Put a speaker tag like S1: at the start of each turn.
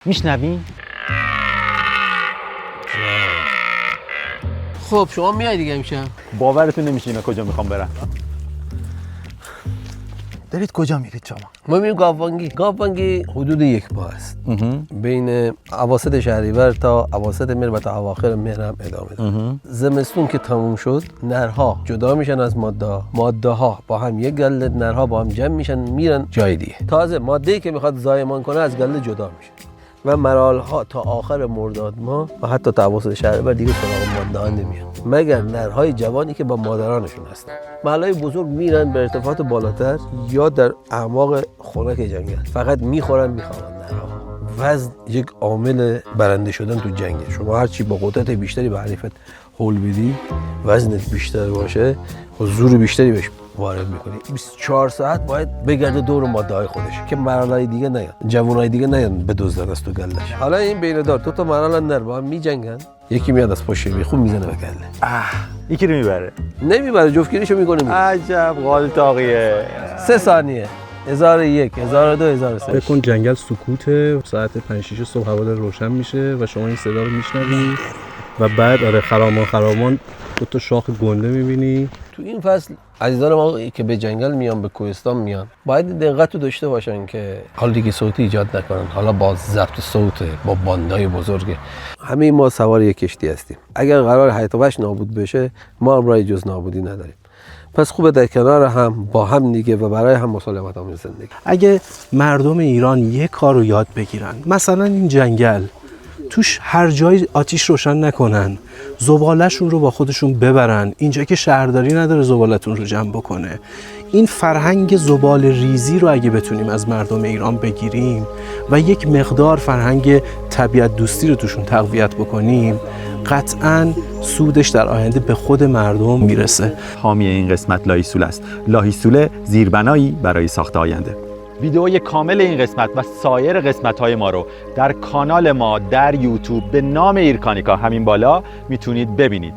S1: میشنوین؟
S2: خب شما میای دیگه امشب؟
S1: باورتون نمیشه اینا کجا میخوام برن. دارید کجا میرید شما؟
S2: ما میریم گاوبانگی حدود 1 ماه است. بین اواسط شهریور تا اواسط مهر و تا اواخر مهر هم ادامه داره. زمستون که تموم شد نرها جدا میشن از ماده ها با هم یک گله، نرها با هم جمع میشن میرن جای دیگه. تازه ماده‌ای که میخواد زایمان کنه از گله جدا میشه و مراحل‌ها تا آخر مرداد ماه و حتی تا اواسط شهریور دیگه سراغ ماده ها نمیان مگر نرهای جوانی که با مادرانشون هستن. محلهای بزرگ میرن به ارتفاعات بالاتر یا در اعماق خنک جنگل، فقط میخورن میخوابن. نرها وزن یک عامل برنده شدن تو جنگه. شما هرچی با قدرت بیشتری به حریفت هول بدی، وزنت بیشتر باشه و زور بیشتری بهش وارد میکنی. 24 ساعت باید بگرده دور ماده های خودش که مرحله دیگه نیاد، جوانای دیگه نیاد بدزدن از تو گلهش. حالا این بین دار دو تا مرحله نر با هم میجنگن، یکی میاد از پشت خون میزنه به گله،
S1: یکی رو میبره.
S2: نمیبره، جفتگیریشو میکنه.
S1: عجب قالتاقیه.
S2: 3 ثانیه 1001 1002 1003.
S3: بکن جنگل سکوته، ساعت 5-6 صبح هوا داره روشن میشه و شما این صدا رو میشنوی و بعد آره خرامان 2 تا شاخ گنده میبینی.
S2: تو این فصل عزیزان ما که به جنگل میان، به کوهستان میان، باید دقت رو داشته باشن که آلودگی صوتی ایجاد نکنن. حالا با ضبط صوت، با باندهای بزرگ. همه ما سوار یک کشتی هستیم. اگر قرار حیات وحش نابود بشه، ما هم راه جز نابودی نداریم. پس خوبه در کنار هم با هم دیگه و برای هم مسالمت آمیز زندگی.
S3: اگه مردم ایران یک کار رو یاد بگیرن، مثلا این جنگل توش هر جای آتیش روشن نکنن، زباله‌شون رو با خودشون ببرن. اینجا که شهرداری نداره زبالتون رو جمع بکنه. این فرهنگ زبال ریزی رو اگه بتونیم از مردم ایران بگیریم و یک مقدار فرهنگ طبیعت دوستی رو توشون تقویت بکنیم، قطعاً سودش در آینده به خود مردم میرسه.
S4: حامی این قسمت لاهیسوله است. لاهیسوله زیربنایی برای ساخت آینده. ویدئوی کامل این قسمت و سایر قسمت‌های ما رو در کانال ما در یوتیوب به نام ایرکانیکا همین بالا میتونید ببینید.